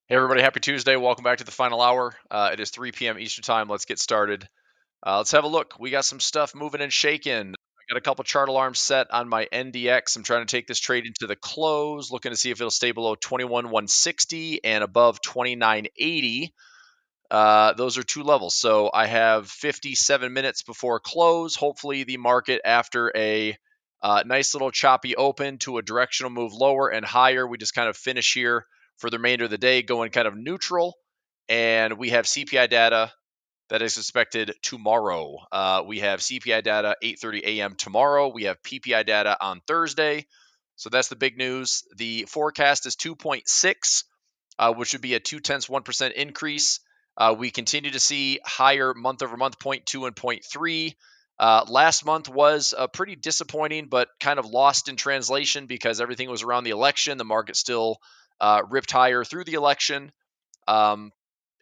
Hey everybody, happy Tuesday. Welcome back to the final hour. It is 3 p.m. Eastern time. Let's get started. Let's have a look. We got some stuff moving and shaking. I got a couple chart alarms set on my NDX. I'm trying to take this trade into the close, looking to see if it'll stay below 21,160 and above 29.80. Those are two levels. So I have 57 minutes before close. Hopefully the market, after a nice little choppy open to a directional move lower and higher, we just kind of finish here for the remainder of the day going kind of neutral. And we have CPI data that is expected tomorrow. We have CPI data 8:30 a.m. tomorrow. We have PPI data on Thursday. So that's the big news. The forecast is 2.6, which would be a 0.2% increase. We continue to see higher month over month 0.2 and 0.3. Last month was pretty disappointing, but kind of lost in translation because everything was around the election. The market still ripped higher through the election. And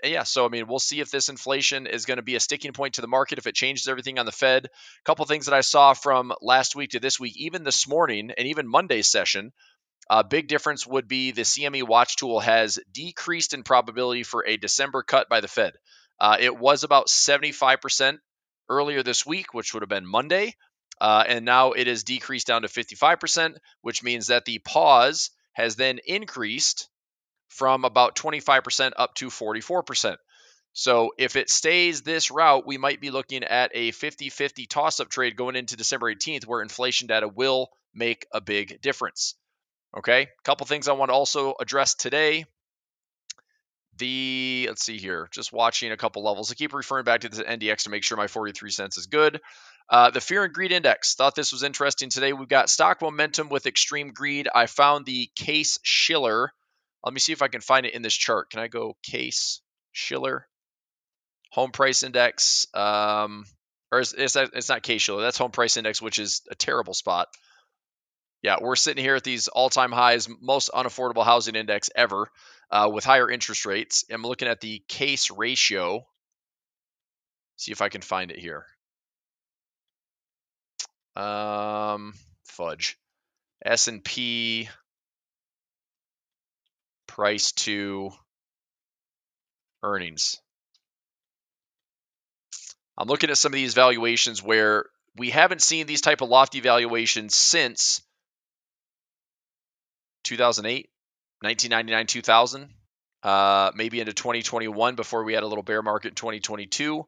yeah, so I mean, we'll see if this inflation is going to be a sticking point to the market, if it changes everything on the Fed. A couple things that I saw from last week to this week, even this morning and even Monday's session. A big difference would be the CME watch tool has decreased in probability for a December cut by the Fed. It was about 75% earlier this week, which would have been Monday. And now it is decreased down to 55%, which means that the pause has then increased from about 25% up to 44%. So if it stays this route, we might be looking at a 50-50 toss-up trade going into December 18th, where inflation data will make a big difference. Okay, a couple things I want to also address today. Let's see here, just watching a couple levels. I keep referring back to the NDX to make sure my 43 cents is good. The fear and greed index, thought this was interesting today. We've got stock momentum with extreme greed. I found the Case Shiller. Let me see if I can find it in this chart. Can I go Case Shiller? Home price index. Or it's not Case Shiller. That's home price index, which is a terrible spot. Yeah, we're sitting here at these all-time highs, most unaffordable housing index ever, with higher interest rates. I'm looking at the case ratio. See if I can find it here. Fudge. S&P price to earnings. I'm looking at some of these valuations where we haven't seen these type of lofty valuations since 2008, 1999, 2000, maybe into 2021 before we had a little bear market in 2022.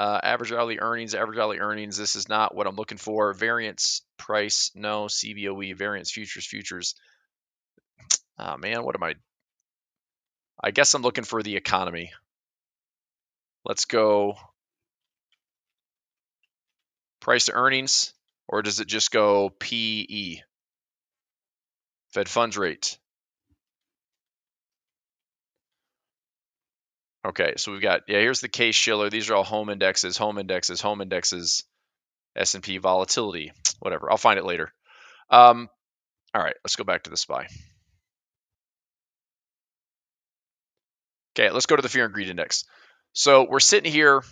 Average hourly earnings. This is not what I'm looking for. Variance price, no. CBOE, variance futures. Oh man, what am I guess I'm looking for the economy. Let's go price to earnings, or does it just go PE? Fed funds rate. Okay, so we've got, here's the Case Shiller. These are all home indexes, S&P volatility, whatever. I'll find it later. All right, let's go back to the SPY. Okay, let's go to the fear and greed index. So we're sitting here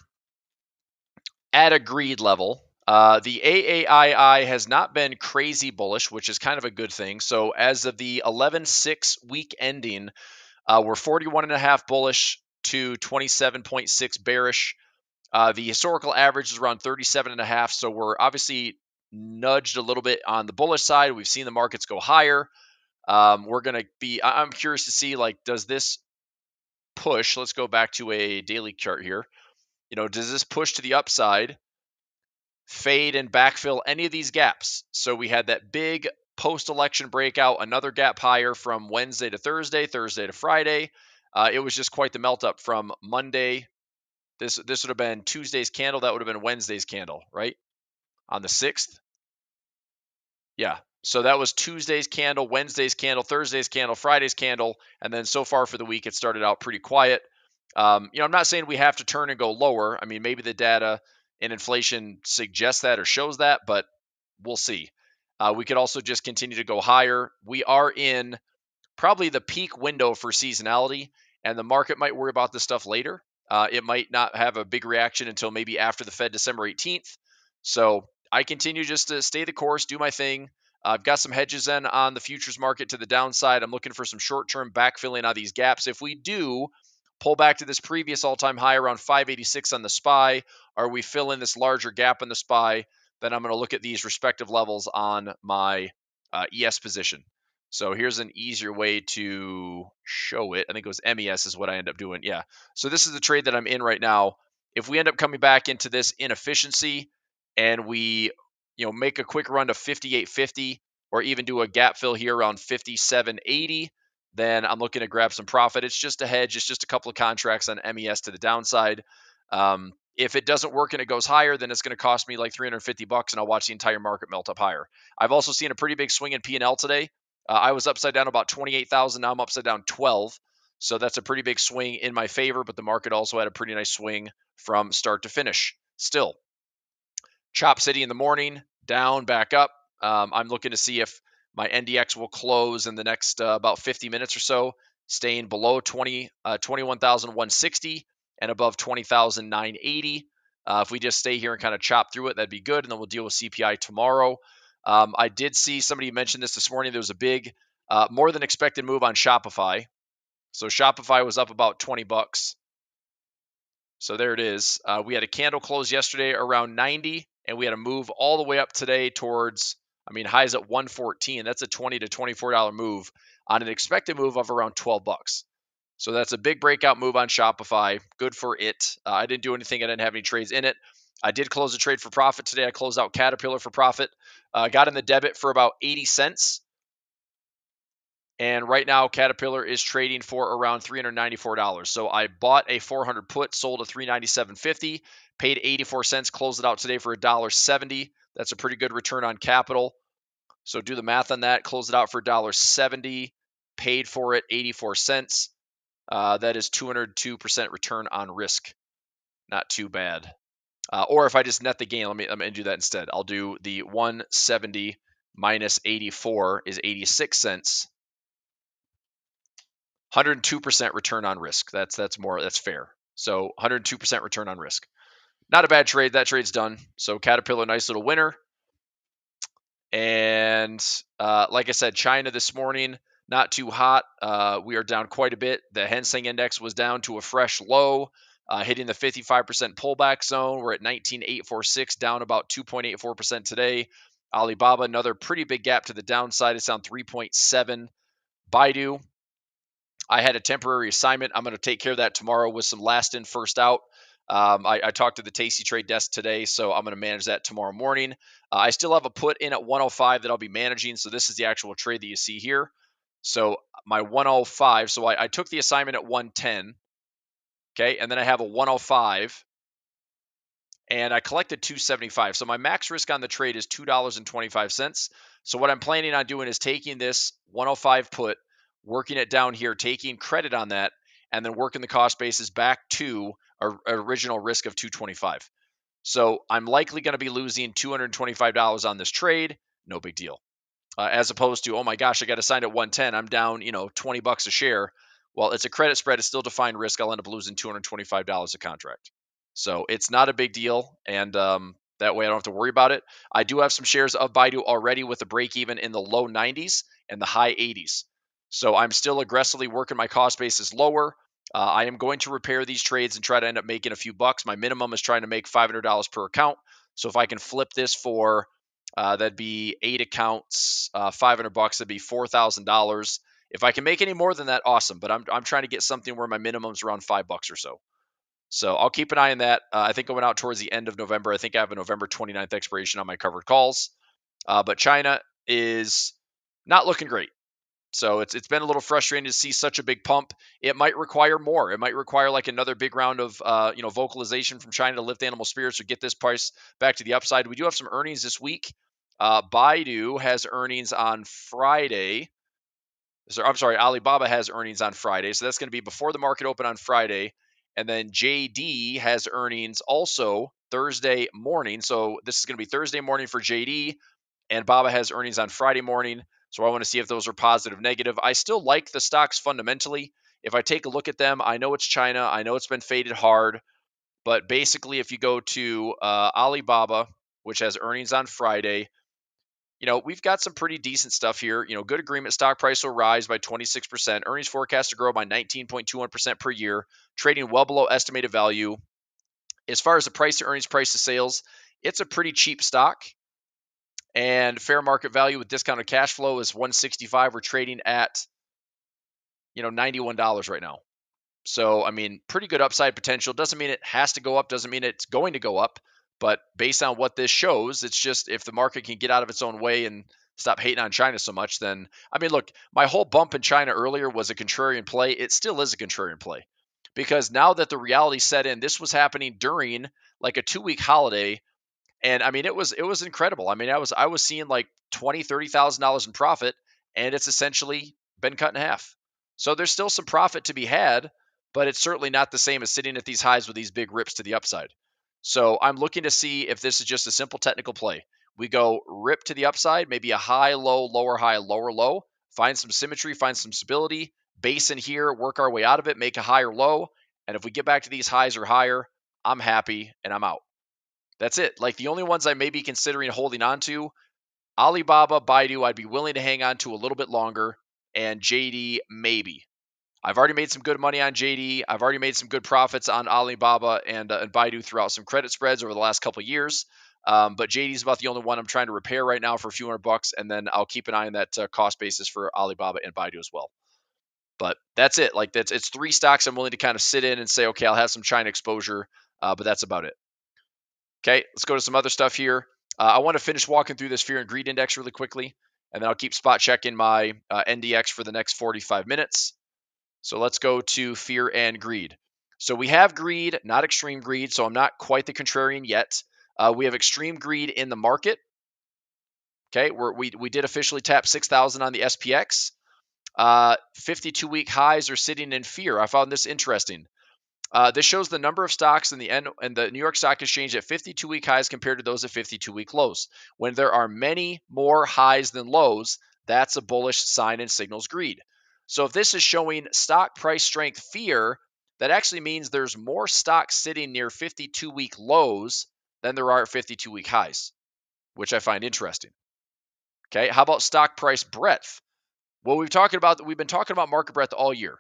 at a greed level. The AAII has not been crazy bullish, which is kind of a good thing. So as of the 11/6 week ending, we're 41.5 bullish to 27.6 bearish. The historical average is around 37.5. So we're obviously nudged a little bit on the bullish side. We've seen the markets go higher. We're going to be, I'm curious to see, like, does this push? Let's go back to a daily chart here. Does this push to the upside, fade and backfill any of these gaps? So we had that big post-election breakout, another gap higher from Wednesday to Thursday to Friday. It was just quite the melt up from Monday. This would have been Tuesday's candle. That would have been Wednesday's candle, right? On the 6th. Yeah. So that was Tuesday's candle, Wednesday's candle, Thursday's candle, Friday's candle. And then so far for the week, it started out pretty quiet. I'm not saying we have to turn and go lower. I mean, maybe the data and inflation suggests that or shows that, but we'll see. We could also just continue to go higher. We are in probably the peak window for seasonality, and the market might worry about this stuff later. It might not have a big reaction until maybe after the Fed December 18th. So I continue just to stay the course, do my thing. I've got some hedges in on the futures market to the downside. I'm looking for some short-term backfilling on these gaps. If we do pull back to this previous all-time high around 586 on the SPY, or we fill in this larger gap in the SPY, then I'm going to look at these respective levels on my ES position. So here's an easier way to show it. I think it was MES is what I end up doing. Yeah. So this is the trade that I'm in right now. If we end up coming back into this inefficiency and we, make a quick run to 58.50 or even do a gap fill here around 57.80, then I'm looking to grab some profit. It's just a hedge. It's just a couple of contracts on MES to the downside. If it doesn't work and it goes higher, then it's going to cost me like $350 and I'll watch the entire market melt up higher. I've also seen a pretty big swing in P&L today. I was upside down about 28,000. Now I'm upside down 12. So that's a pretty big swing in my favor, but the market also had a pretty nice swing from start to finish. Still, Chop City in the morning, down, back up. I'm looking to see if my NDX will close in the next about 50 minutes or so, staying below 21,160 and above 20,980. If we just stay here and kind of chop through it, that'd be good. And then we'll deal with CPI tomorrow. I did see somebody mention this morning. There was a big, more than expected move on Shopify. So Shopify was up about $20. So there it is. We had a candle close yesterday around 90, and we had a move all the way up today towards, highs at 114. That's a $20 to $24 move on an expected move of around $12. So that's a big breakout move on Shopify. Good for it. I didn't do anything. I didn't have any trades in it. I did close a trade for profit today. I closed out Caterpillar for profit. Got in the debit for about 80 cents. And right now, Caterpillar is trading for around $394. So I bought a 400 put, sold a 397.50, paid 84 cents, closed it out today for $1.70. That's a pretty good return on capital. So do the math on that. Close it out for $1.70, paid for it 84 cents. That is 202% return on risk. Not too bad. Or if I just net the gain, let me do that instead. I'll do the 170 minus 84 is 86 cents. 102% return on risk. That's fair. So 102% return on risk. Not a bad trade. That trade's done. So Caterpillar, nice little winner. And like I said, China this morning, not too hot. We are down quite a bit. The Hang Seng Index was down to a fresh low, hitting the 55% pullback zone. We're at 19,846, down about 2.84% today. Alibaba, another pretty big gap to the downside. It's down 3.7. Baidu, I had a temporary assignment. I'm going to take care of that tomorrow with some last in, first out. I talked to the Tasty Trade desk today, so I'm going to manage that tomorrow morning. I still have a put in at 105 that I'll be managing. So this is the actual trade that you see here. So my 105. So I took the assignment at 110. Okay. And then I have a 105. And I collected 275. So my max risk on the trade is $2.25. So what I'm planning on doing is taking this 105 put, working it down here, taking credit on that, and then working the cost basis back to our original risk of 225. So I'm likely going to be losing $225 on this trade. No big deal. As opposed to, oh my gosh, I got assigned at 110. I'm down, $20 a share. Well, it's a credit spread. It's still defined risk. I'll end up losing $225 a contract. So it's not a big deal. And that way I don't have to worry about it. I do have some shares of Baidu already with a break even in the low 90s and the high 80s. So I'm still aggressively working my cost basis lower. I am going to repair these trades and try to end up making a few bucks. My minimum is trying to make $500 per account. So if I can flip this for, that'd be 8 accounts, $500, that'd be $4,000. If I can make any more than that, awesome. But I'm trying to get something where my minimum's around $5 or so. So I'll keep an eye on that. I think going out towards the end of November. I think I have a November 29th expiration on my covered calls. But China is not looking great. So it's been a little frustrating to see such a big pump. It might require more. It might require like another big round of vocalization from China to lift animal spirits or get this price back to the upside. We do have some earnings this week. Baidu has earnings on Friday. I'm sorry, Alibaba has earnings on Friday. So that's going to be before the market open on Friday. And then JD has earnings also Thursday morning. So this is going to be Thursday morning for JD. And Baba has earnings on Friday morning. So I want to see if those are positive, negative. I still like the stocks fundamentally. If I take a look at them, I know it's China. I know it's been faded hard. But basically, if you go to Alibaba, which has earnings on Friday, we've got some pretty decent stuff here. Good agreement. Stock price will rise by 26%. Earnings forecast to grow by 19.21% per year, trading well below estimated value. As far as the price to earnings, price to sales, it's a pretty cheap stock. And fair market value with discounted cash flow is 165. We're trading at, $91 right now. So, I mean, pretty good upside potential. Doesn't mean it has to go up, doesn't mean it's going to go up. But based on what this shows, it's just if the market can get out of its own way and stop hating on China so much, then, I mean, look, my whole bump in China earlier was a contrarian play. It still is a contrarian play because now that the reality set in, this was happening during like a 2-week holiday. And I mean, it was incredible. I mean, I was seeing like $20,000-$30,000 in profit, and it's essentially been cut in half. So there's still some profit to be had, but it's certainly not the same as sitting at these highs with these big rips to the upside. So I'm looking to see if this is just a simple technical play. We go rip to the upside, maybe a high, low, lower, high, lower, low, find some symmetry, find some stability, base in here, work our way out of it, make a higher low. And if we get back to these highs or higher, I'm happy and I'm out. That's it. Like the only ones I may be considering holding on to, Alibaba, Baidu, I'd be willing to hang on to a little bit longer, and JD, maybe. I've already made some good money on JD. I've already made some good profits on Alibaba and Baidu throughout some credit spreads over the last couple of years. But JD is about the only one I'm trying to repair right now for a few $100, and then I'll keep an eye on that cost basis for Alibaba and Baidu as well. But that's it. Like it's 3 stocks I'm willing to kind of sit in and say, okay, I'll have some China exposure, but that's about it. Okay, let's go to some other stuff here. I want to finish walking through this fear and greed index really quickly, and then I'll keep spot checking my NDX for the next 45 minutes. So let's go to fear and greed. So we have greed, not extreme greed. So I'm not quite the contrarian yet. We have extreme greed in the market. Okay, we did officially tap 6,000 on the SPX. 52-week highs are sitting in fear. I found this interesting. This shows the number of stocks in the New York Stock Exchange at 52-week highs compared to those at 52-week lows. When there are many more highs than lows, that's a bullish sign and signals greed. So if this is showing stock price strength fear, that actually means there's more stocks sitting near 52-week lows than there are at 52-week highs, which I find interesting. Okay, how about stock price breadth? Well, we've been talking about market breadth all year.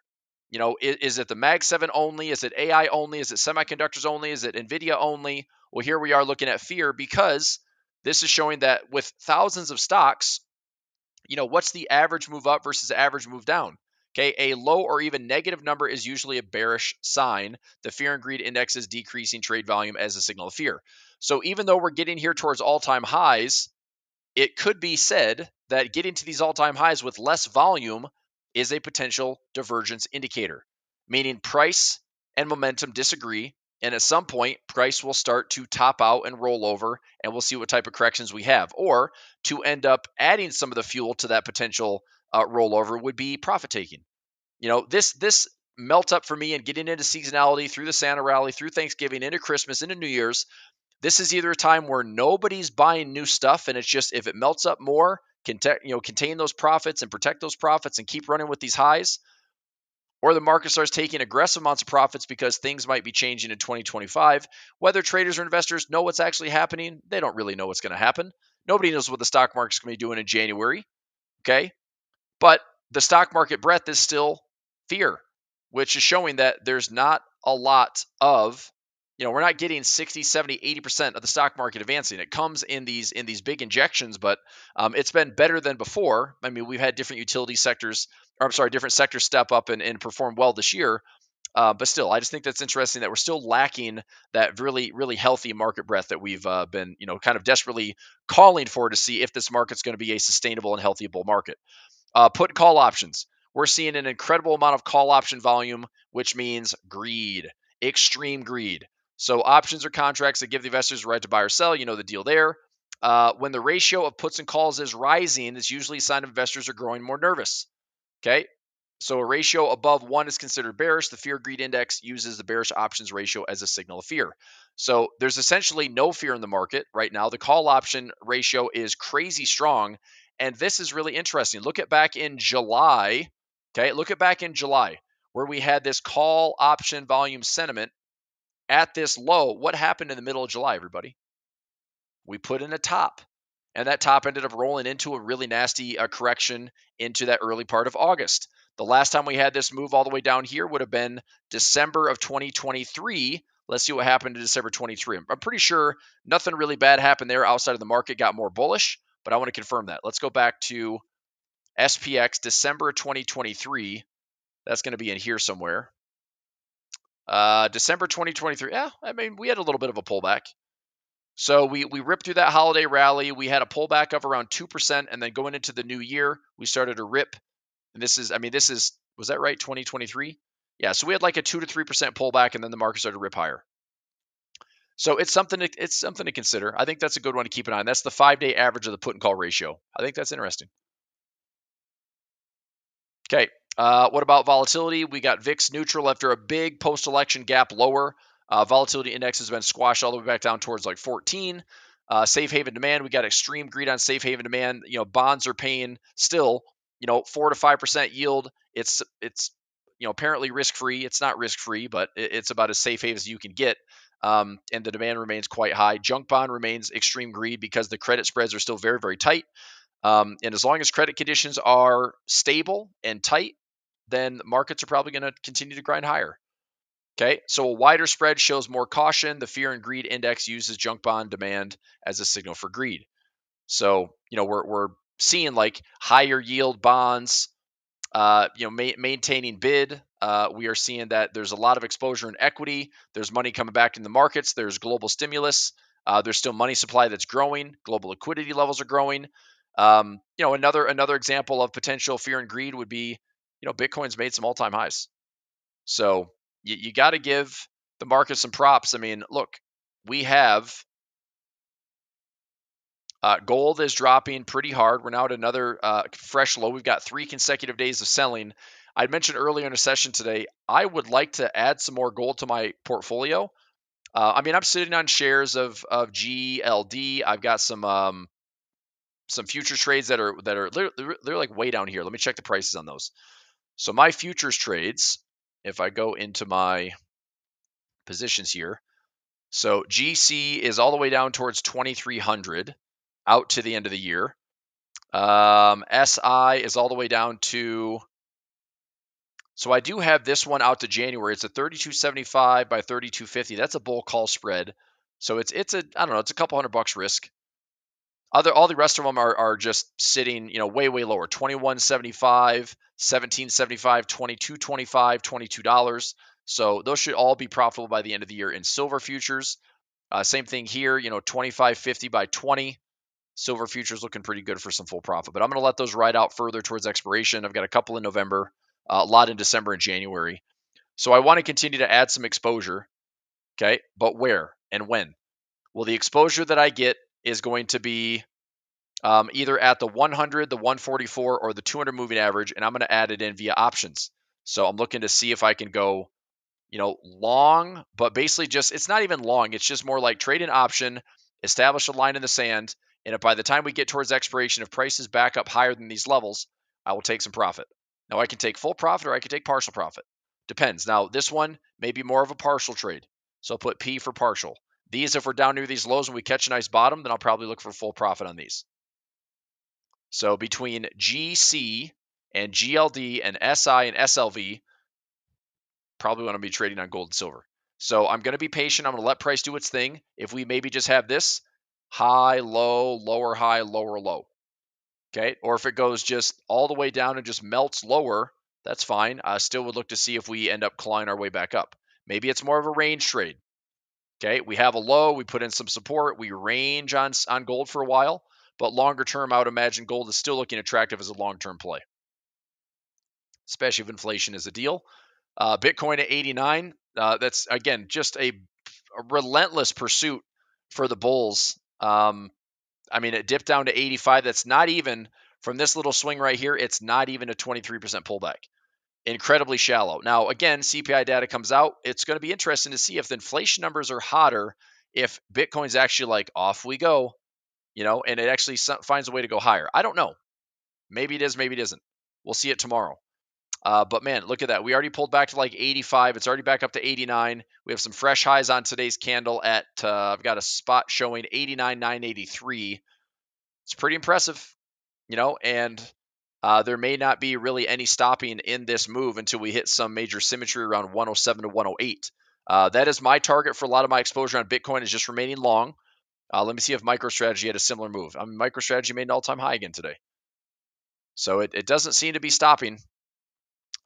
Is it the Mag 7 only? Is it AI only? Is it semiconductors only? Is it NVIDIA only? Well, here we are looking at fear because this is showing that with thousands of stocks, what's the average move up versus the average move down? Okay, a low or even negative number is usually a bearish sign. The fear and greed index is decreasing trade volume as a signal of fear. So even though we're getting here towards all-time highs, it could be said that getting to these all-time highs with less volume is a potential divergence indicator, meaning price and momentum disagree. And at some point, price will start to top out and roll over, and we'll see what type of corrections we have. Or to end up adding some of the fuel to that potential rollover would be profit taking. This melt up for me and getting into seasonality through the Santa rally, through Thanksgiving, into Christmas, into New Year's. This is either a time where nobody's buying new stuff, and it's just if it melts up more, contain those profits and protect those profits and keep running with these highs, or the market starts taking aggressive amounts of profits because things might be changing in 2025. Whether traders or investors know what's actually happening, they don't really know what's going to happen. Nobody knows what the stock market's going to be doing in January, okay? But the stock market breadth is still fear, which is showing that there's not a lot of, we're not getting 60, 70, 80% of the stock market advancing. It comes in these big injections, but it's been better than before. I mean, we've had different utility sectors, different sectors step up and perform well this year. But still, I just think that's interesting that we're still lacking that really, really healthy market breadth that we've been, kind of desperately calling for to see if this market's going to be a sustainable and healthy bull market. Put and call options. We're seeing an incredible amount of call option volume, which means greed, extreme greed. So options are contracts that give the investors the right to buy or sell. You know the deal there. When the ratio of puts and calls is rising, it's usually a sign of investors are growing more nervous. Okay. So a ratio above 1 is considered bearish. The fear greed index uses the bearish options ratio as a signal of fear. So there's essentially no fear in the market right now. The call option ratio is crazy strong. And this is really interesting. Look at back in July. Okay. Look at back in July where we had this call option volume sentiment at this low. What happened in the middle of July, everybody? We put in a top. And that top ended up rolling into a really nasty correction into that early part of August. The last time we had this move all the way down here would have been December of 2023. Let's see what happened in December 23. I'm pretty sure nothing really bad happened there outside of the market got more bullish, but I want to confirm that. Let's go back to SPX December 2023. That's going to be in here somewhere. December 2023. Yeah, I mean, we had a little bit of a pullback. So we ripped through that holiday rally. We had a pullback of around 2%, and then going into the new year, we started to rip. And this is, was that right? 2023? Yeah. So we had like a 2 to 3% pullback, and then the market started to rip higher. So it's something to consider. I think that's a good one to keep an eye on. That's the 5-day average of the put and call ratio. I think that's interesting. Okay. What about volatility? We got VIX neutral after a big post-election gap lower. Volatility index has been squashed all the way back down towards like 14. Safe haven demand, we got extreme greed on safe haven demand. Bonds are paying still, 4 to 5% yield. It's apparently risk free. It's not risk free, but it's about as safe haven as you can get. And the demand remains quite high. Junk bond remains extreme greed because the credit spreads are still very, very tight. And as long as credit conditions are stable and tight, then markets are probably going to continue to grind higher. Okay, so a wider spread shows more caution. The fear and greed index uses junk bond demand as a signal for greed. So, we're seeing like higher yield bonds, maintaining bid. We are seeing that there's a lot of exposure in equity. There's money coming back in the markets. There's global stimulus. There's still money supply that's growing. Global liquidity levels are growing. Another example of potential fear and greed would be, Bitcoin's made some all-time highs. So you got to give the market some props. I mean, look, we have gold is dropping pretty hard. We're now at another fresh low. We've got 3 consecutive days of selling. I mentioned earlier in a session today, I would like to add some more gold to my portfolio. I'm sitting on shares of GLD. I've got some futures trades that are they're like way down here. Let me check the prices on those. So my futures trades, if I go into my positions here, so GC is all the way down towards 2,300 out to the end of the year. SI is all the way down to, so I do have this one out to January. It's a 32.75 by 32.50. That's a bull call spread. So it's a couple $100 risk. All the rest of them are just sitting, way lower. 21.75, 17.75, 22.25, $22. So those should all be profitable by the end of the year in silver futures. Same thing here, 25.50 by 20. Silver futures looking pretty good for some full profit, but I'm going to let those ride out further towards expiration. I've got a couple in November, a lot in December and January. So I want to continue to add some exposure. Okay. But where and when? Well, the exposure that I get is going to be either at the 100, the 144, or the 200 moving average, and I'm going to add it in via options. So I'm looking to see if I can go, long, but basically it's not even long. It's just more like trade an option, establish a line in the sand, and if by the time we get towards expiration, if prices back up higher than these levels, I will take some profit. Now I can take full profit or I can take partial profit. Depends. Now this one may be more of a partial trade. So I'll put P for partial. These, if we're down near these lows and we catch a nice bottom, then I'll probably look for full profit on these. So between GC and GLD and SI and SLV, probably want to be trading on gold and silver. So I'm going to be patient. I'm going to let price do its thing. If we maybe just have this high, low, lower, high, lower, low. Okay. Or if it goes just all the way down and just melts lower, that's fine. I still would look to see if we end up clawing our way back up. Maybe it's more of a range trade. Okay. We have a low, we put in some support, we range on gold for a while, but longer term, I would imagine gold is still looking attractive as a long-term play, especially if inflation is a deal. Bitcoin at 89. That's, again, just a relentless pursuit for the bulls. It dipped down to 85. That's not even, from this little swing right here, it's not even a 23% pullback. Incredibly shallow. Now, again, CPI data comes out. It's going to be interesting to see if the inflation numbers are hotter, if Bitcoin's actually like, off we go, and it actually finds a way to go higher. I don't know. Maybe it is, maybe it isn't. We'll see it tomorrow. But man, look at that. We already pulled back to like 85. It's already back up to 89. We have some fresh highs on today's candle at, I've got a spot showing 89,983. It's pretty impressive, and there may not be really any stopping in this move until we hit some major symmetry around 107 to 108. That is my target for a lot of my exposure on Bitcoin is just remaining long. Let me see if MicroStrategy had a similar move. MicroStrategy made an all-time high again today. So it doesn't seem to be stopping.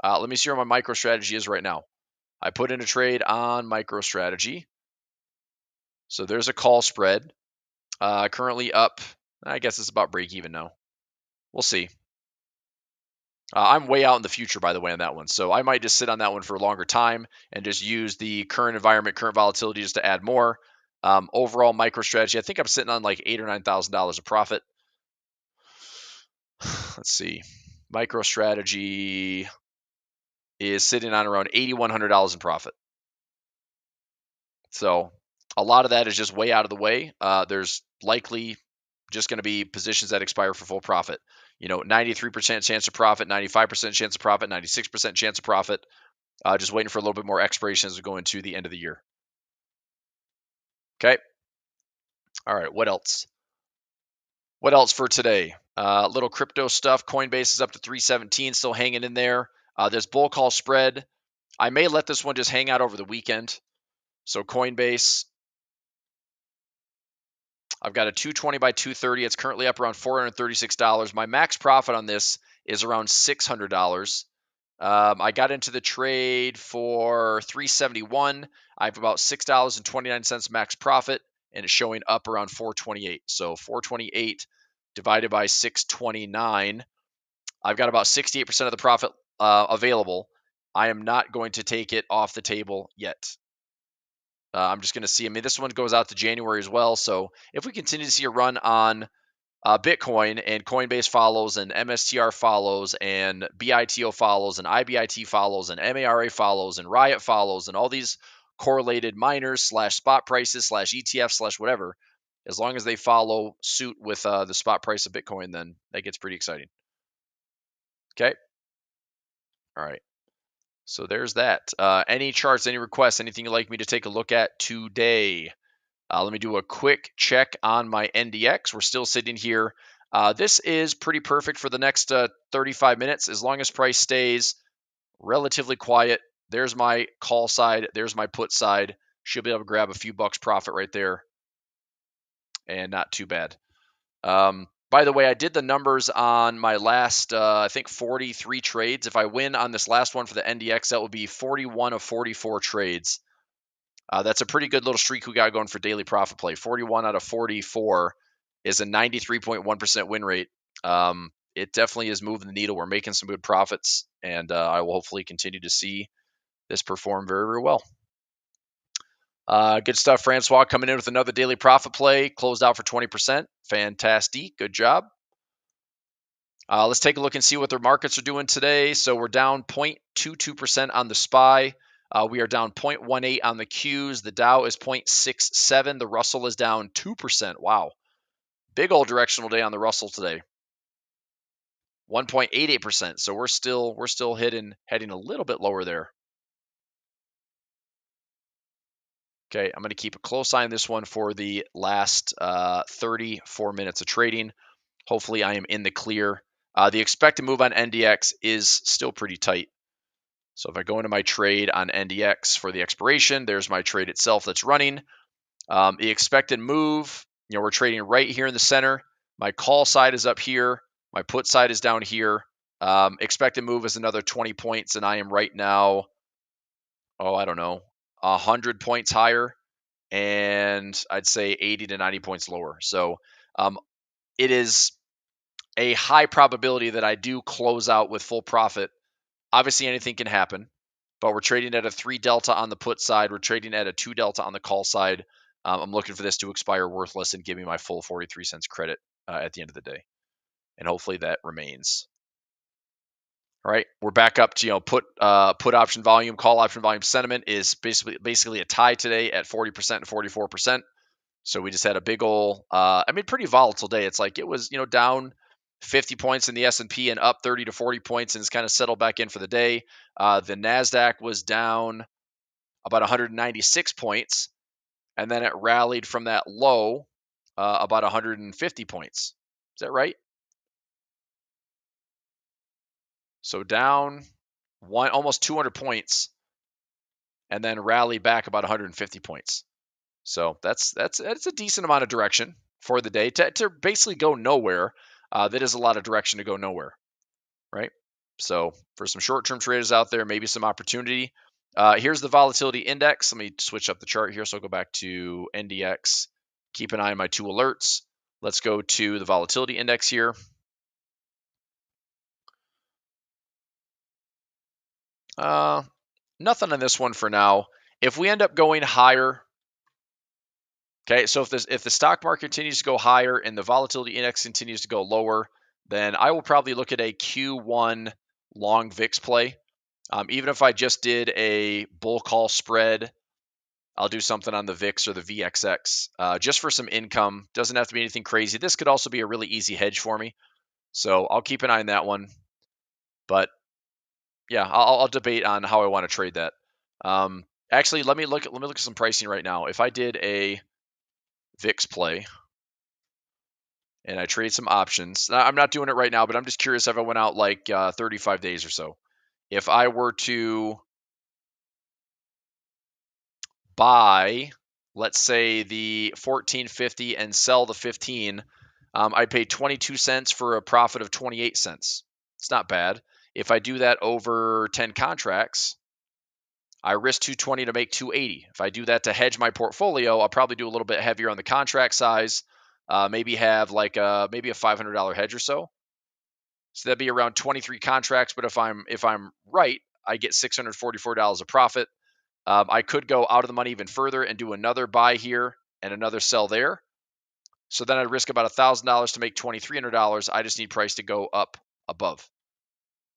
Let me see where my MicroStrategy is right now. I put in a trade on MicroStrategy. So there's a call spread. Currently up. I guess it's about break even now. We'll see. I'm way out in the future, by the way, on that one. So I might just sit on that one for a longer time and just use the current environment, current volatility just to add more. Overall MicroStrategy, I think I'm sitting on like $8,000 or $9,000 of profit. Let's see. MicroStrategy is sitting on around $8,100 in profit. So a lot of that is just way out of the way. There's likely just going to be positions that expire for full profit. 93% chance of profit, 95% chance of profit, 96% chance of profit. Just waiting for a little bit more expiration as we go into the end of the year. Okay. All right. What else? What else for today? Little crypto stuff. Coinbase is up to 317, still hanging in there. This bull call spread. I may let this one just hang out over the weekend. So Coinbase, I've got a 220 by 230. It's currently up around $436. My max profit on this is around $600. I got into the trade for 371. I have about $6.29 max profit, and it's showing up around 428. So 428 divided by 629. I've got about 68% of the profit available. I am not going to take it off the table yet. I'm just going to see. This one goes out to January as well. So if we continue to see a run on Bitcoin and Coinbase follows and MSTR follows and BITO follows and IBIT follows and MARA follows and Riot follows and all these correlated miners / spot prices / ETFs / whatever, as long as they follow suit with the spot price of Bitcoin, then that gets pretty exciting. Okay. All right. So there's that. Any charts, any requests, anything you'd like me to take a look at today? Let me do a quick check on my NDX. We're still sitting here. This is pretty perfect for the next 35 minutes as long as price stays relatively quiet. There's my call side. There's my put side. Should be able to grab a few bucks profit right there. And not too bad. By the way, I did the numbers on my last, I think, 43 trades. If I win on this last one for the NDX, that will be 41 of 44 trades. That's a pretty good little streak we got going for daily profit play. 41 out of 44 is a 93.1% win rate. It definitely is moving the needle. We're making some good profits, and I will hopefully continue to see this perform very, very well. Good stuff, Francois, coming in with another daily profit play. Closed out for 20%. Fantastic. Good job. Let's take a look and see what their markets are doing today. So we're down 0.22% on the SPY. We are down 0.18 on the Qs. The Dow is 0.67. The Russell is down 2%. Wow. Big old directional day on the Russell today. 1.88%. So we're still heading a little bit lower there. Okay, I'm going to keep a close eye on this one for the last 34 minutes of trading. Hopefully I am in the clear. The expected move on NDX is still pretty tight. So if I go into my trade on NDX for the expiration, there's my trade itself that's running. The expected move, we're trading right here in the center. My call side is up here. My put side is down here. Expected move is another 20 points, and I am right now, I don't know, 100 points higher, and I'd say 80 to 90 points lower. So it is a high probability that I do close out with full profit. Obviously, anything can happen, but we're trading at a 3 delta on the put side. We're trading at a 2 delta on the call side. I'm looking for this to expire worthless and give me my full 43 cents credit at the end of the day. And hopefully that remains. All right, we're back up to put option volume, call option volume sentiment is basically a tie today at 40% and 44%. So we just had a big ol', pretty volatile day. It's like it was down 50 points in the S&P and up 30 to 40 points, and it's kind of settled back in for the day. The NASDAQ was down about 196 points, and then it rallied from that low about 150 points. Is that right? So down almost 200 points and then rally back about 150 points. So that's a decent amount of direction for the day to basically go nowhere. That is a lot of direction to go nowhere, right? So for some short-term traders out there, maybe some opportunity. Here's the volatility index. Let me switch up the chart here. So I'll go back to NDX. Keep an eye on my 2 alerts. Let's go to the volatility index here. Nothing on this one for now. If we end up going higher, okay, so if the stock market continues to go higher and the volatility index continues to go lower, then I will probably look at a Q1 long VIX play. Even if I just did a bull call spread, I'll do something on the VIX or the VXX just for some income. Doesn't have to be anything crazy. This could also be a really easy hedge for me. So I'll keep an eye on that one. But yeah, I'll debate on how I want to trade that. Actually, let me look at some pricing right now. If I did a VIX play and I trade some options, I'm not doing it right now, but I'm just curious if I went out like 35 days or so. If I were to buy, let's say the 1450 and sell the 15, I paid 22 cents for a profit of 28 cents. It's not bad. If I do that over 10 contracts, I risk 220 to make 280. If I do that to hedge my portfolio, I'll probably do a little bit heavier on the contract size. Maybe have like maybe a $500 hedge or so. So that'd be around 23 contracts. But if I'm right, I get $644 of profit. I could go out of the money even further and do another buy here and another sell there. So then I'd risk about $1,000 to make $2,300. I just need price to go up above.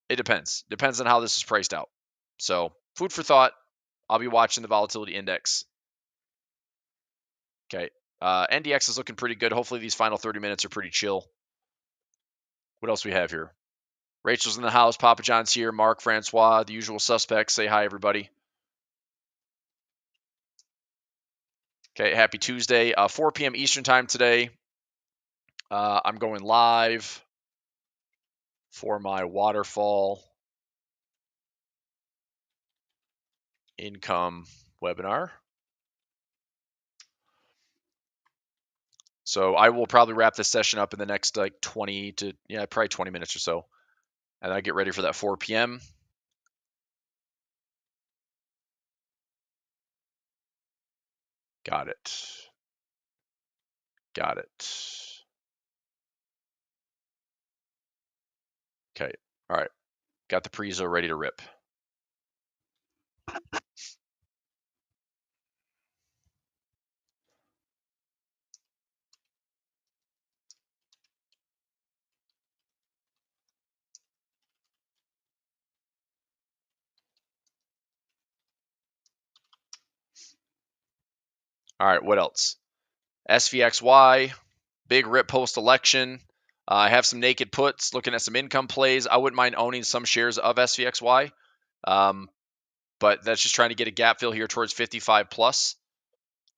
It depends. Depends on how this is priced out. So food for thought. I'll be watching the volatility index. Okay. NDX is looking pretty good. Hopefully these final 30 minutes are pretty chill. What else we have here? Rachel's in the house. Papa John's here. Mark, Francois, the usual suspects. Say hi, everybody. Okay, happy Tuesday. 4 p.m. Eastern time today. I'm going live for my waterfall income webinar. So I will probably wrap this session up in the next like 20 to, probably 20 minutes or so. And I get ready for that 4 p.m. Got it. Got it. Okay. All right. Got the prezo ready to rip. All right. What else? SVXY, big rip post-election. I have some naked puts, looking at some income plays. I wouldn't mind owning some shares of SVXY, but that's just trying to get a gap fill here towards 55 plus.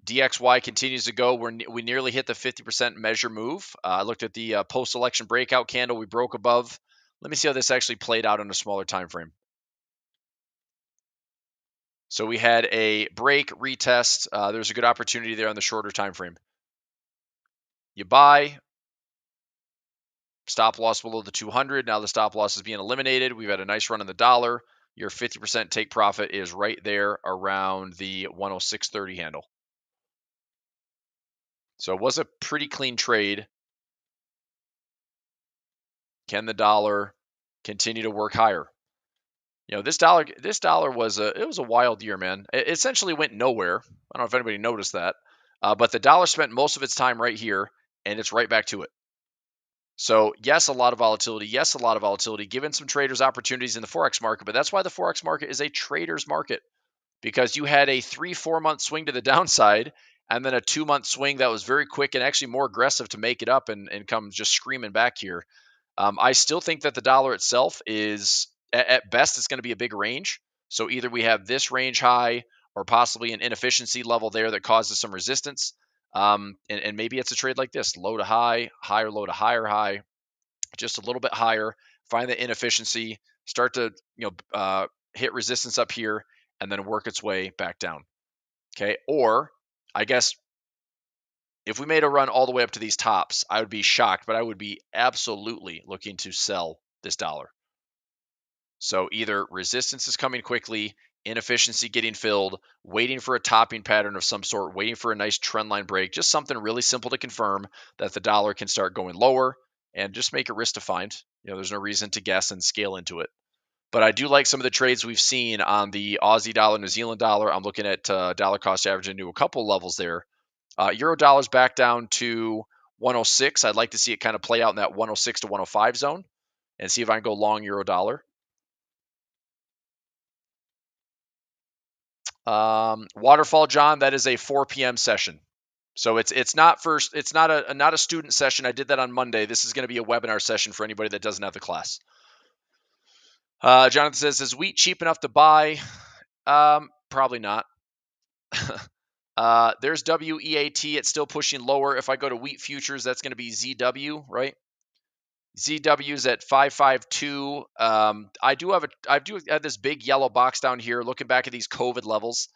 DXY continues to go. We nearly hit the 50% measure move. I looked at the post-election breakout candle. We broke above. Let me see how this actually played out on a smaller time frame. So we had a break, retest. There's a good opportunity there on the shorter time frame. You buy, stop loss below the 200. Now the stop loss is being eliminated. We've had a nice run on the dollar. Your 50% take profit is right there around the 106.30 handle. So it was a pretty clean trade. Can the dollar continue to work higher? This dollar was a wild year, man. It essentially went nowhere. I don't know if anybody noticed that, but the dollar spent most of its time right here, and it's right back to it. So yes, a lot of volatility. Yes, a lot of volatility, giving some traders opportunities in the Forex market. But that's why the Forex market is a trader's market, because you had a 3-4 month swing to the downside, and then a 2-month swing that was very quick and actually more aggressive to make it up and come just screaming back here. I still think that the dollar itself is, at best, it's going to be a big range. So either we have this range high or possibly an inefficiency level there that causes some resistance. And maybe it's a trade like this: low to high, higher low to higher high, just a little bit higher. Find the inefficiency, start to hit resistance up here, and then work its way back down. Okay, or I guess if we made a run all the way up to these tops, I would be shocked, but I would be absolutely looking to sell this dollar. So either resistance is coming quickly, inefficiency getting filled, waiting for a topping pattern of some sort, waiting for a nice trend line break, just something really simple to confirm that the dollar can start going lower and just make it risk defined. There's no reason to guess and scale into it. But I do like some of the trades we've seen on the Aussie dollar, New Zealand dollar. I'm looking at dollar cost average into a couple levels there. Euro dollar's back down to 106. I'd like to see it kind of play out in that 106 to 105 zone and see if I can go long euro dollar. Waterfall, John, that is a 4 p.m. session. So it's not not a student session. I did that on Monday. This is going to be a webinar session for anybody that doesn't have the class. Jonathan says, is wheat cheap enough to buy? Probably not. There's WEAT. It's still pushing lower. If I go to wheat futures, that's going to be ZW, right? ZW is at 552. I do have this big yellow box down here. Looking back at these COVID levels.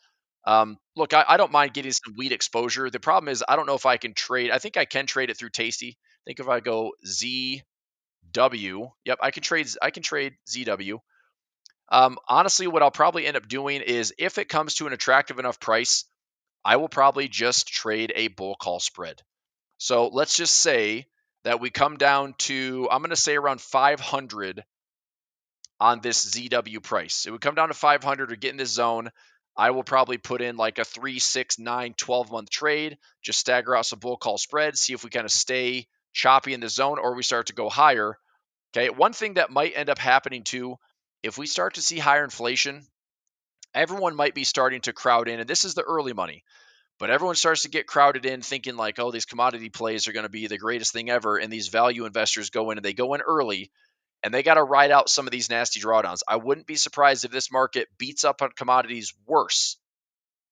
Look, I don't mind getting some wheat exposure. The problem is I don't know if I can trade. I think I can trade it through Tasty. I think if I go ZW, yep, I can trade ZW. Honestly, what I'll probably end up doing is if it comes to an attractive enough price, I will probably just trade a bull call spread. So let's just say that we come down to, I'm going to say around 500 on this ZW price. It would come down to 500 or get in this zone. I will probably put in like a 3, 6, 9, 12-month trade, just stagger out some bull call spreads, see if we kind of stay choppy in the zone or we start to go higher. Okay, one thing that might end up happening too, if we start to see higher inflation, everyone might be starting to crowd in, and this is the early money. But everyone starts to get crowded in thinking like, oh, these commodity plays are going to be the greatest thing ever. And these value investors go in and they go in early and they got to ride out some of these nasty drawdowns. I wouldn't be surprised if this market beats up on commodities worse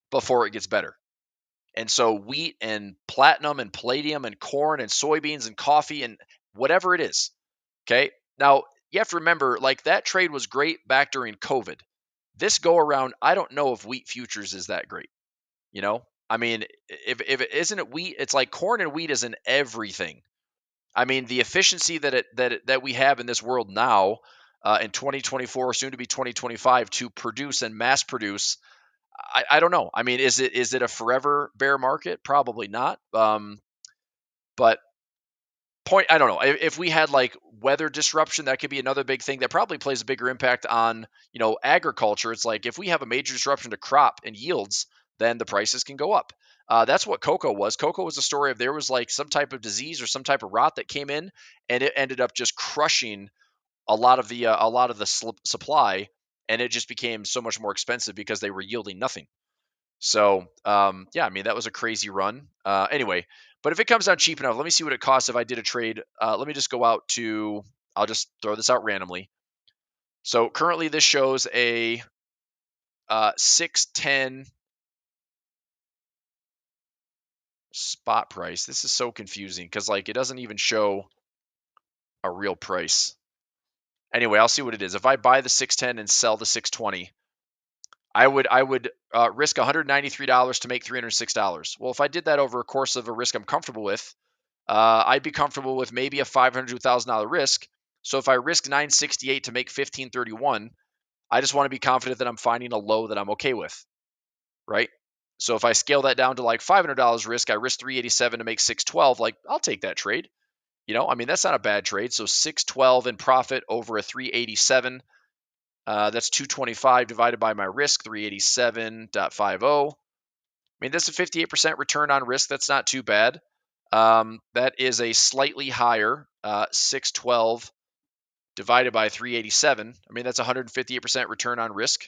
before it gets better. And so wheat and platinum and palladium and corn and soybeans and coffee and whatever it is. Okay. Now you have to remember, like that trade was great back during COVID. This go around, I don't know if wheat futures is that great. I mean, if it isn't it wheat, it's like corn and wheat is in everything. I mean, the efficiency that we have in this world now, in 2024, soon to be 2025, to produce and mass produce, I don't know. I mean, is it a forever bear market? Probably not. But I don't know. If we had like weather disruption, that could be another big thing that probably plays a bigger impact on agriculture. It's like if we have a major disruption to crop and yields, then the prices can go up. That's what cocoa was. Cocoa was a story of there was like some type of disease or some type of rot that came in, and it ended up just crushing a lot of the supply, and it just became so much more expensive because they were yielding nothing. So yeah, I mean that was a crazy run. Anyway, but if it comes down cheap enough, let me see what it costs if I did a trade. Let me just go out to. I'll just throw this out randomly. So currently this shows a 610 spot price. This is so confusing because like it doesn't even show a real price. Anyway, I'll see what it is. If I buy the 610 and sell the 620, I would risk $193 to make $306. Well, if I did that over a course of a risk I'm comfortable with, I'd be comfortable with maybe a $500 to $1,000 risk. So if I risk 968 to make 1531, I just want to be confident that I'm finding a low that I'm okay with, right? So if I scale that down to like $500 risk, I risk 387 to make 612. Like I'll take that trade. I mean that's not a bad trade. So 612 in profit over a 387. That's 225 divided by my risk, 387.50. I mean, that's a 58% return on risk. That's not too bad. That is a slightly higher 612 divided by 387. I mean, that's 158% return on risk.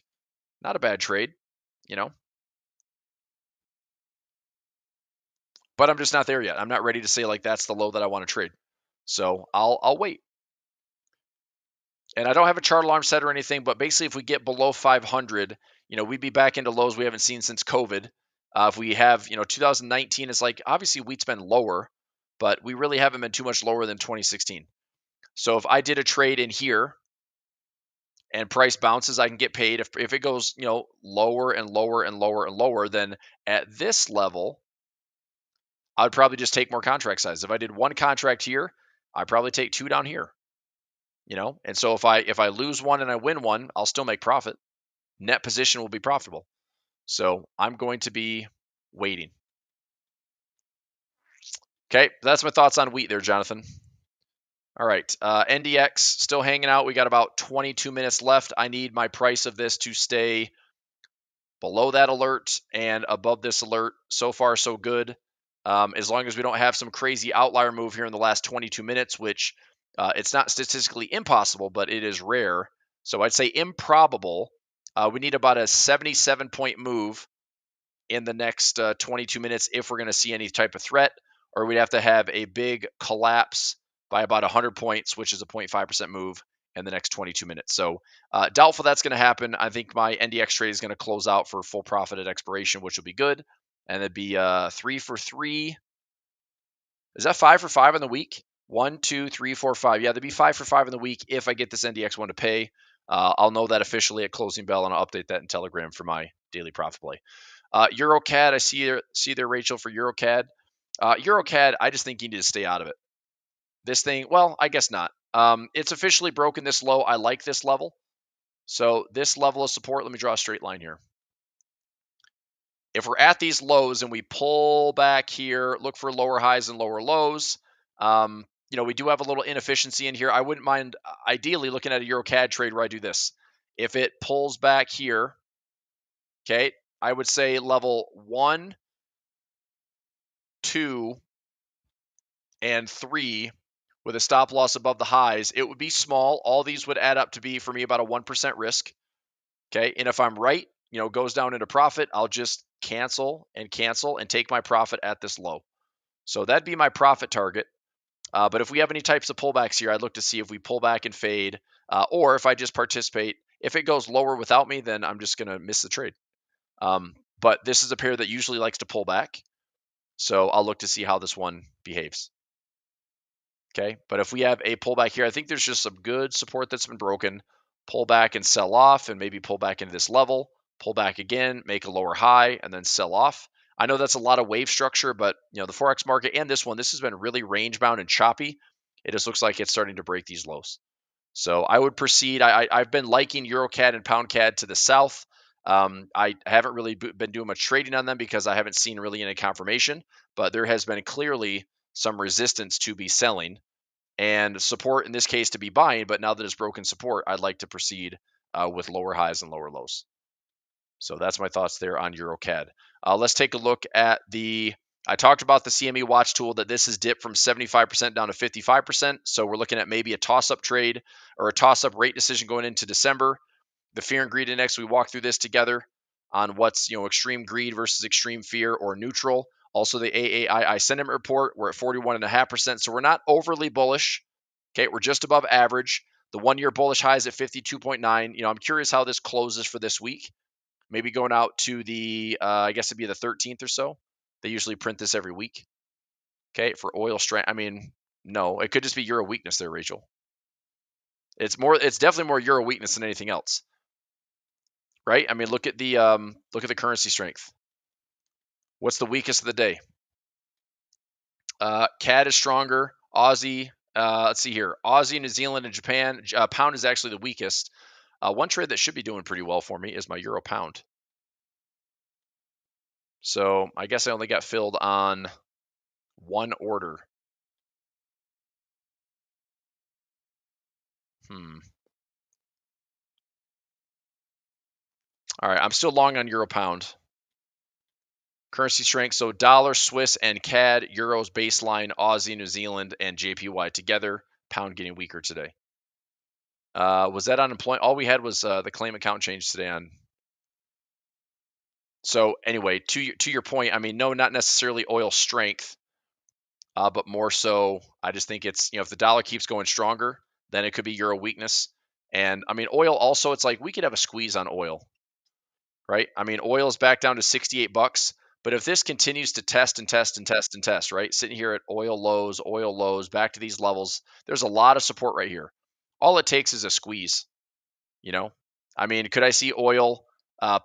Not a bad trade, But I'm just not there yet. I'm not ready to say like that's the low that I want to trade. So I'll wait. And I don't have a chart alarm set or anything, but basically if we get below 500, we'd be back into lows we haven't seen since COVID. If we have, 2019 is like, obviously wheat's been lower, but we really haven't been too much lower than 2016. So if I did a trade in here and price bounces, I can get paid. If it goes, lower and lower and lower and lower, then at this level, I would probably just take more contract size. If I did one contract here, I'd probably take two down here, And so if I lose one and I win one, I'll still make profit. Net position will be profitable. So I'm going to be waiting. Okay, that's my thoughts on wheat there, Jonathan. All right, NDX still hanging out. We got about 22 minutes left. I need my price of this to stay below that alert and above this alert. So far, so good. As long as we don't have some crazy outlier move here in the last 22 minutes, which it's not statistically impossible, but it is rare. So I'd say improbable. We need about a 77-point move in the next 22 minutes if we're going to see any type of threat, or we'd have to have a big collapse by about 100 points, which is a 0.5% move in the next 22 minutes. So doubtful that's going to happen. I think my NDX trade is going to close out for full profit at expiration, which will be good. And it'd be 3 for 3. Is that 5 for 5 in the week? 1, 2, 3, 4, 5. Yeah, there'd be 5 for 5 in the week if I get this NDX one to pay. I'll know that officially at closing bell, and I'll update that in Telegram for my daily profit play. EuroCAD, I see there, Rachel, for EuroCAD. EuroCAD, I just think you need to stay out of it. This thing, well, I guess not. It's officially broken this low. I like this level. So this level of support, let me draw a straight line here. If we're at these lows and we pull back here, look for lower highs and lower lows. We do have a little inefficiency in here. I wouldn't mind ideally looking at a EuroCAD trade where I do this. If it pulls back here, okay, I would say level 1, 2, and 3 with a stop loss above the highs. It would be small. All these would add up to be, for me, about a 1% risk. Okay, and if I'm right, goes down into profit, I'll just cancel and take my profit at this low. So that'd be my profit target. But if we have any types of pullbacks here, I'd look to see if we pull back and fade, or if I just participate. If it goes lower without me, then I'm just going to miss the trade. But this is a pair that usually likes to pull back. So I'll look to see how this one behaves. Okay, but if we have a pullback here, I think there's just some good support that's been broken. Pull back and sell off, and maybe pull back into this level, pull back again, make a lower high, and then sell off. I know that's a lot of wave structure, but the Forex market and this has been really range bound and choppy. It just looks like it's starting to break these lows. So I would proceed. I've been liking EuroCAD and PoundCAD to the south. I haven't really been doing much trading on them because I haven't seen really any confirmation, but there has been clearly some resistance to be selling and support in this case to be buying. But now that it's broken support, I'd like to proceed with lower highs and lower lows. So that's my thoughts there on EuroCAD. Let's take a look at I talked about the CME watch tool, that this has dipped from 75% down to 55%. So we're looking at maybe a toss-up trade or a toss-up rate decision going into December. The fear and greed index, we walked through this together on what's, extreme greed versus extreme fear or neutral. Also, the AAII sentiment report, we're at 41.5%. So we're not overly bullish. Okay, we're just above average. The 1-year bullish high is at 52.9. I'm curious how this closes for this week. Maybe going out to the, I guess it'd be the 13th or so. They usually print this every week. Okay, for oil strength. No, it could just be euro weakness there, Rachel. It's definitely more euro weakness than anything else. Right? Look at the currency strength. What's the weakest of the day? CAD is stronger. Aussie. Let's see here. Aussie, New Zealand, and Japan. Pound is actually the weakest. One trade that should be doing pretty well for me is my euro pound. So I guess I only got filled on one order. All right, I'm still long on euro pound. Currency strength, so dollar, Swiss, and CAD, euros baseline, Aussie, New Zealand, and JPY together. Pound getting weaker today. Was that unemployment? All we had was the claim account change today on. So anyway, to your point, no, not necessarily oil strength, but more so, I just think it's, if the dollar keeps going stronger, then it could be euro weakness. And oil also, it's like we could have a squeeze on oil, right? Oil is back down to $68. But if this continues to test and test and test and test, right? Sitting here at oil lows, back to these levels, there's a lot of support right here. All it takes is a squeeze, you know? I mean, could I see oil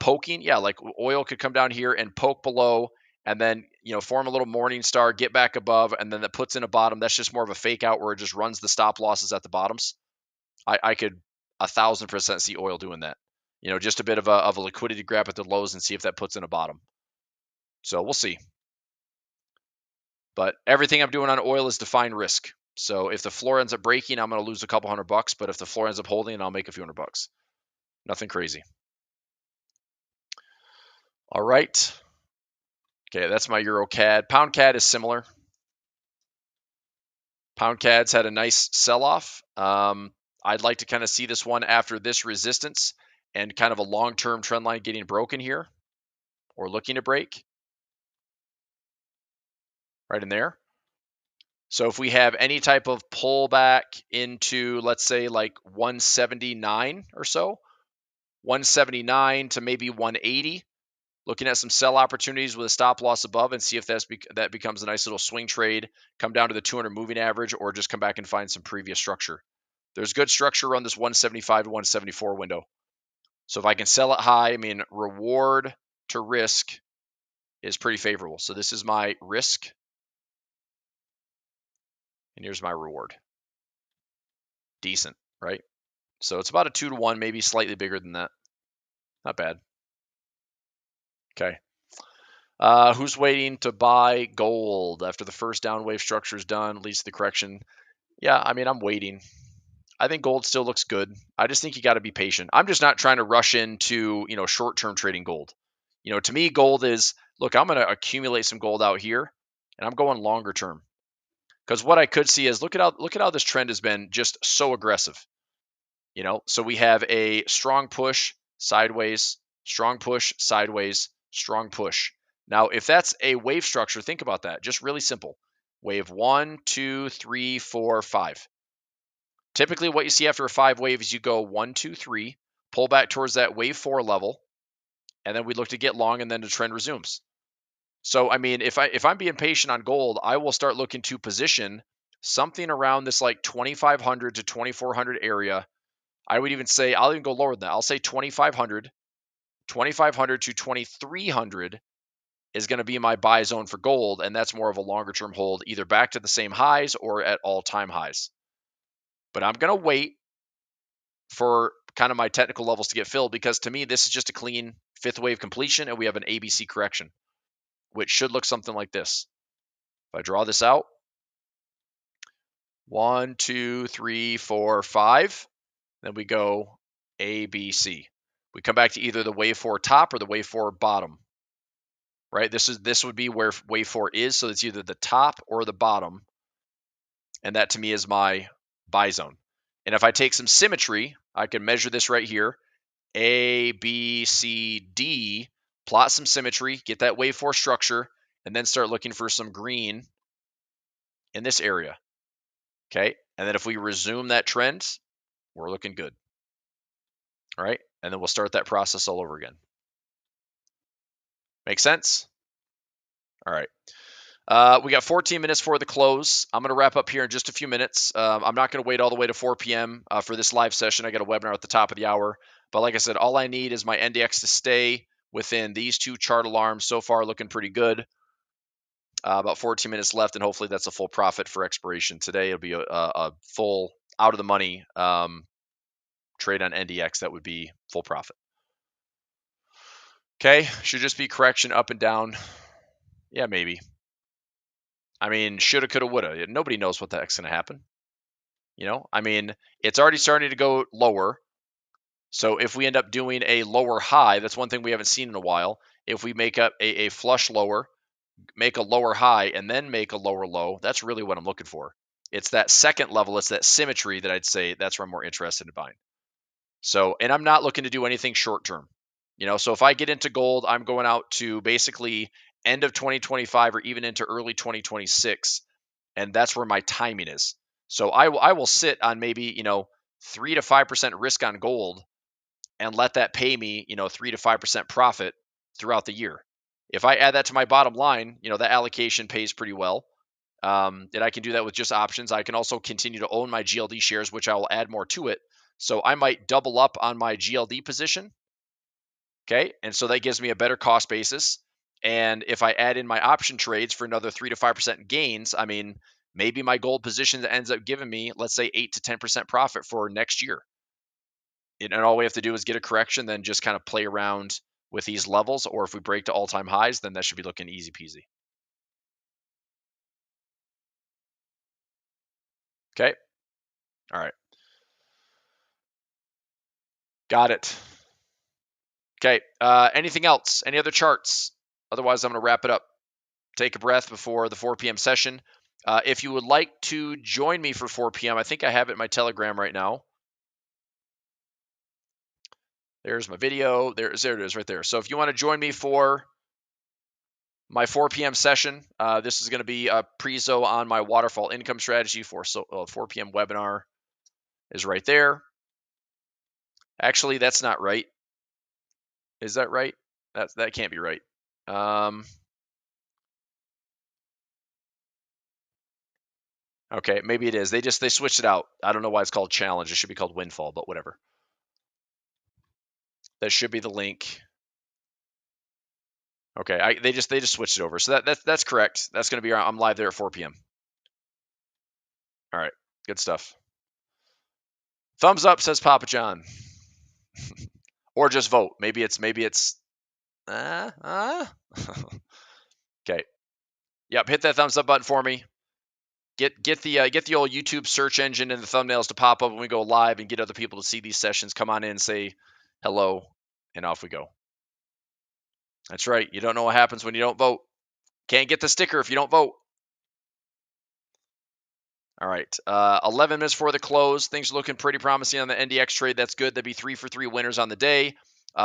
poking? Yeah, like oil could come down here and poke below and then, form a little morning star, get back above, and then that puts in a bottom. That's just more of a fake out where it just runs the stop losses at the bottoms. I could 1,000% see oil doing that. Just a bit of a liquidity grab at the lows and see if that puts in a bottom. So we'll see. But everything I'm doing on oil is defined risk. So if the floor ends up breaking, I'm going to lose a couple $100. But if the floor ends up holding, I'll make a few $100. Nothing crazy. All right. Okay, that's my Euro CAD. Pound CAD is similar. Pound CAD's had a nice sell-off. I'd like to kind of see this one after this resistance and kind of a long-term trend line getting broken here or looking to break right in there. So if we have any type of pullback into, let's say, like 179 or so, 179 to maybe 180, looking at some sell opportunities with a stop loss above and see if that becomes a nice little swing trade, come down to the 200 moving average, or just come back and find some previous structure. There's good structure around this 175 to 174 window. So if I can sell it high, I mean, reward to risk is pretty favorable. So this is my risk, and here's my reward. Decent, right? So it's about a 2-to-1, maybe slightly bigger than that. Not bad. Okay. Who's waiting to buy gold after the first down wave structure is done, leads to the correction? Yeah, I mean, I'm waiting. I think gold still looks good. I just think you got to be patient. I'm just not trying to rush into, short-term trading gold. To me, gold is, look, I'm going to accumulate some gold out here, and I'm going longer term. Because what I could see is, look at how this trend has been just so aggressive. So we have a strong push sideways, strong push sideways, strong push. Now, if that's a wave structure, think about that. Just really simple. Wave 1, 2, 3, 4, 5. Typically, what you see after a 5 wave is you go 1, 2, 3, pull back towards that wave 4 level, and then we look to get long, and then the trend resumes. So, I mean, if I'm being patient on gold, I will start looking to position something around this like 2,500 to 2,400 area. I would even say, I'll even go lower than that. I'll say 2,500 to 2,300 is going to be my buy zone for gold, and that's more of a longer term hold, either back to the same highs or at all-time highs. But I'm going to wait for kind of my technical levels to get filled, because to me, this is just a clean fifth wave completion, and we have an ABC correction, which should look something like this. If I draw this out, 1, 2, 3, 4, 5, then we go ABC. We come back to either the wave 4 top or the wave 4 bottom. Right? This would be where wave 4 is, so it's either the top or the bottom. And that to me is my buy zone. And if I take some symmetry, I can measure this right here. A, B, C, D, plot some symmetry, get that wave 4 structure, and then start looking for some green in this area. Okay? And then if we resume that trend, we're looking good. All right? And then we'll start that process all over again. Make sense? All right. We got 14 minutes for the close. I'm going to wrap up here in just a few minutes. I'm not going to wait all the way to 4 p.m. For this live session. I got a webinar at the top of the hour. But like I said, all I need is my NDX to stay within these 2 chart alarms. So far, looking pretty good. About 14 minutes left, and hopefully that's a full profit for expiration today. It'll be a full out of the money trade on NDX. That would be full profit. Okay, should just be correction up and down. Yeah, maybe. I mean, shoulda, coulda, woulda. Nobody knows what the heck's going to happen. I mean, it's already starting to go lower. So if we end up doing a lower high, that's one thing we haven't seen in a while. If we make up a flush lower, make a lower high, and then make a lower low, that's really what I'm looking for. It's that second level. It's that symmetry that I'd say that's where I'm more interested in buying. So, and I'm not looking to do anything short term. So if I get into gold, I'm going out to basically end of 2025 or even into early 2026. And that's where my timing is. So I will sit on maybe, 3 to 5% risk on gold and let that pay me, 3 to 5% profit throughout the year. If I add that to my bottom line, that allocation pays pretty well. And I can do that with just options. I can also continue to own my GLD shares, which I will add more to it. So I might double up on my GLD position. Okay. And so that gives me a better cost basis. And if I add in my option trades for another 3 to 5% gains, I mean, maybe my gold position ends up giving me, let's say, 8 to 10% profit for next year. And all we have to do is get a correction, then just kind of play around with these levels. Or if we break to all-time highs, then that should be looking easy peasy. Okay. All right. Got it. Okay. Anything else? Any other charts? Otherwise, I'm going to wrap it up. Take a breath before the 4 p.m. session. If you would like to join me for 4 p.m., I think I have it in my Telegram right now. There's my video. There it is right there. So if you want to join me for my 4 p.m. session, this is going to be a prezo on my waterfall income strategy for 4 p.m. webinar is right there. Actually, that's not right. Is that right? That can't be right. Okay, maybe it is. They switched it out. I don't know why it's called challenge. It should be called windfall, but whatever. That should be the link. Okay, they just switched it over. So that's correct. That's going to be I'm live there at 4 p.m. All right, good stuff. Thumbs up, says Papa John. Or just vote. Maybe it's okay. Yep, hit that thumbs up button for me. Get the old YouTube search engine and the thumbnails to pop up when we go live and get other people to see these sessions. Come on in, say hello, and off we go. That's right. You don't know what happens when you don't vote. Can't get the sticker if you don't vote. All right. 11 minutes before the close. Things are looking pretty promising on the NDX trade. That's good. That'd be 3 for 3 winners on the day.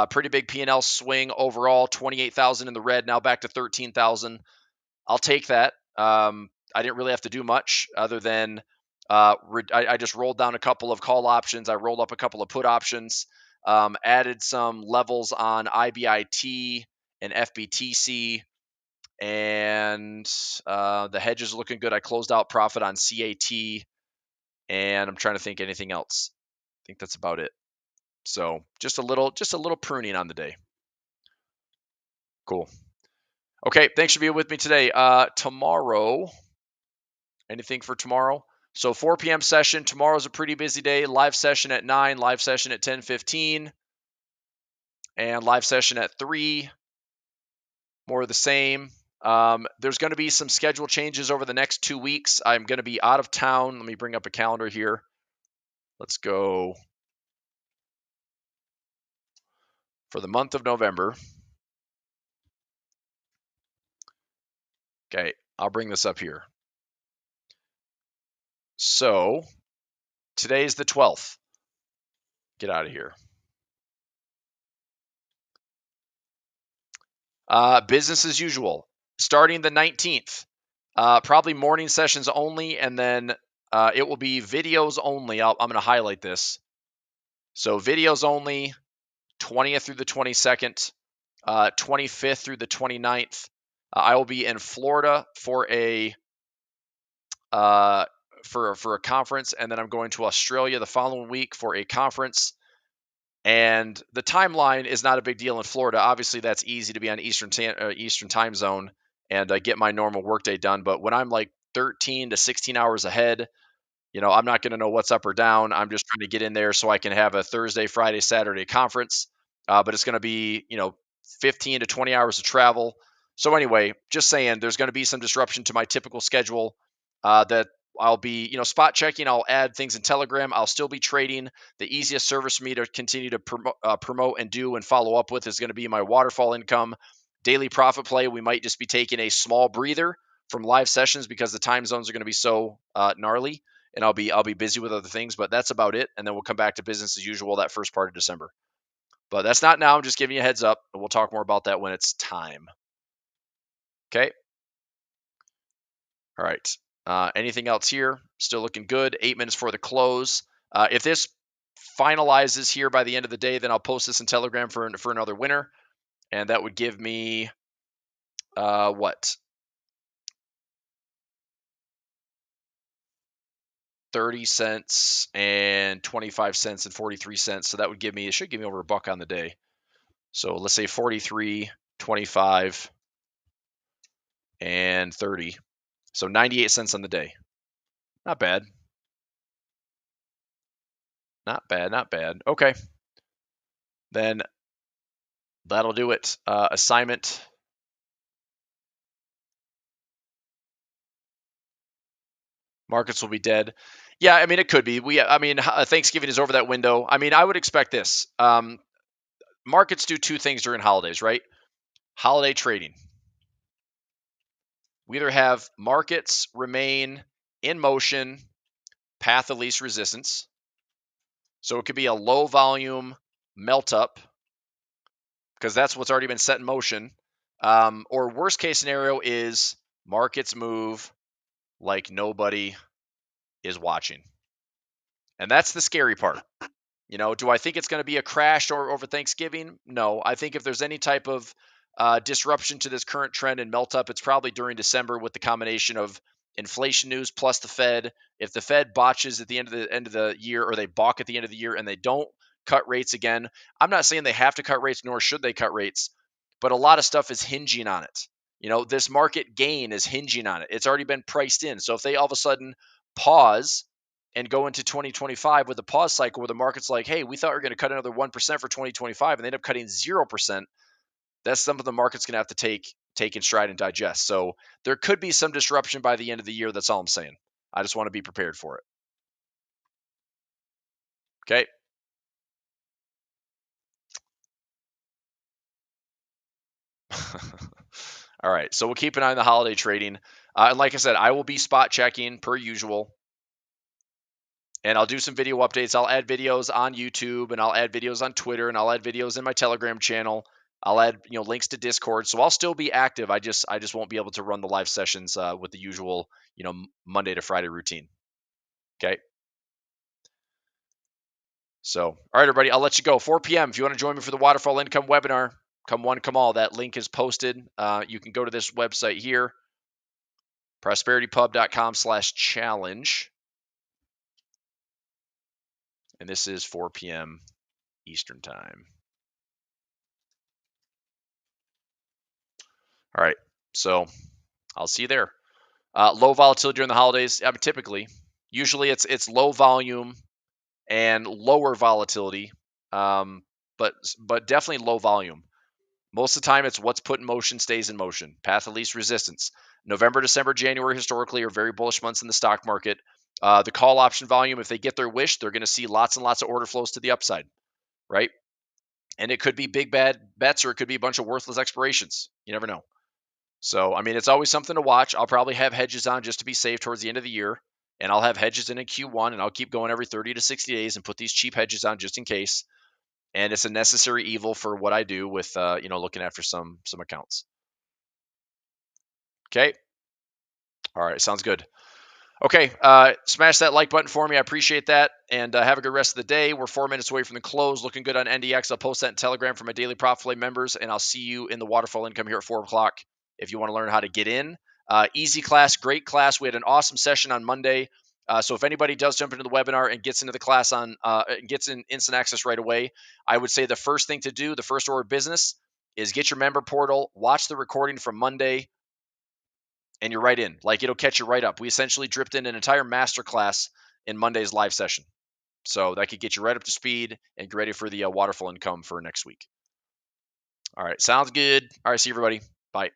Pretty big P&L swing overall. 28,000 in the red. Now back to 13,000. I'll take that. I didn't really have to do much other than I just rolled down a couple of call options. I rolled up a couple of put options. Added some levels on IBIT and FBTC. And the hedge is looking good. I closed out profit on CAT, and I'm trying to think anything else. I think that's about it. So just a little pruning on the day. Cool. Okay, thanks for being with me today. Tomorrow, anything for tomorrow? So 4 p.m. session. Tomorrow's a pretty busy day. Live session at 9, live session at 10:15, and live session at 3. More of the same. There's going to be some schedule changes over the next 2 weeks. I'm going to be out of town. Let me bring up a calendar here. Let's go for the month of November. Okay, I'll bring this up here. So today's the 12th. Get out of here. Business as usual. Starting the 19th. Probably morning sessions only, and then it will be videos only. I'm going to highlight this. So videos only, 20th through the 22nd, 25th through the 29th. I will be in Florida for a conference, and then I'm going to Australia the following week for a conference. And the timeline is not a big deal in Florida. Obviously, that's easy to be on Eastern time zone and get my normal workday done. But when I'm like 13 to 16 hours ahead, I'm not going to know what's up or down. I'm just trying to get in there so I can have a Thursday, Friday, Saturday conference. But it's going to be, 15 to 20 hours of travel. So anyway, just saying there's going to be some disruption to my typical schedule that I'll be, spot checking. I'll add things in Telegram. I'll still be trading. The easiest service for me to continue to promote and do and follow up with is going to be my waterfall income daily profit play. We might just be taking a small breather from live sessions because the time zones are going to be so gnarly, and I'll be busy with other things. But that's about it. And then we'll come back to business as usual that first part of December. But that's not now. I'm just giving you a heads up, and we'll talk more about that when it's time. Okay. All right. Anything else here? Still looking good. 8 minutes for the close. If this finalizes here by the end of the day, then I'll post this in Telegram for another winner, and that would give me what? 30 cents and 25 cents and 43 cents. So that would give me, it should give me over $1 on the day. So let's say 43, 25, and 30. So 98 cents on the day. Not bad. Not bad, not bad. Okay. Then that'll do it. Assignment. Markets will be dead. Yeah, I mean, it could be. Thanksgiving is over that window. I mean, I would expect this. Markets do two things during holidays, right? Holiday trading. We either have markets remain in motion, path of least resistance. So it could be a low volume melt up because that's what's already been set in motion. Or worst case scenario is markets move like nobody is watching. And that's the scary part. Do I think it's going to be a crash or over Thanksgiving? No. I think if there's any type of disruption to this current trend and melt up, it's probably during December with the combination of inflation news plus the Fed. If the Fed botches at the end of the year, or they balk at the end of the year and they don't cut rates again, I'm not saying they have to cut rates, nor should they cut rates, but a lot of stuff is hinging on it. This market gain is hinging on it. It's already been priced in. So if they all of a sudden pause and go into 2025 with a pause cycle where the market's like, hey, we thought we were going to cut another 1% for 2025, and they end up cutting 0%, that's something the market's going to have to take in stride and digest. So there could be some disruption by the end of the year. That's all I'm saying. I just want to be prepared for it. Okay. All right. So we'll keep an eye on the holiday trading. And like I said, I will be spot checking per usual. And I'll do some video updates. I'll add videos on YouTube, and I'll add videos on Twitter, and I'll add videos in my Telegram channel. I'll add links to Discord. So I'll still be active. I just won't be able to run the live sessions with the usual Monday to Friday routine. Okay. So all right, everybody, I'll let you go. 4 p.m. If you want to join me for the Waterfall Income webinar, come one, come all. That link is posted. You can go to this website here, prosperitypub.com/challenge. And this is 4 p.m. Eastern time. All right. So I'll see you there. Low volatility during the holidays. I mean, typically, usually it's low volume and lower volatility, but definitely low volume. Most of the time, it's what's put in motion stays in motion. Path of least resistance. November, December, January historically are very bullish months in the stock market. The call option volume, if they get their wish, they're going to see lots and lots of order flows to the upside, right? And it could be big bad bets, or it could be a bunch of worthless expirations. You never know. So, I mean, it's always something to watch. I'll probably have hedges on just to be safe towards the end of the year. And I'll have hedges in Q1, and I'll keep going every 30 to 60 days and put these cheap hedges on just in case. And it's a necessary evil for what I do with, looking after some accounts. Okay. All right. Sounds good. Okay. Smash that like button for me. I appreciate that. And have a good rest of the day. We're 4 minutes away from the close. Looking good on NDX. I'll post that in Telegram for my daily Profit Play members, and I'll see you in the Waterfall Income here at 4 o'clock if you want to learn how to get in. Easy class, great class. We had an awesome session on Monday. So if anybody does jump into the webinar and gets into the class gets in instant access right away, I would say the first thing to do, the first order of business, is get your member portal, watch the recording from Monday, and you're right in. Like, it'll catch you right up. We essentially dripped in an entire masterclass in Monday's live session. So that could get you right up to speed and get ready for the Waterfall Income for next week. All right. Sounds good. All right. See you, everybody. Bye.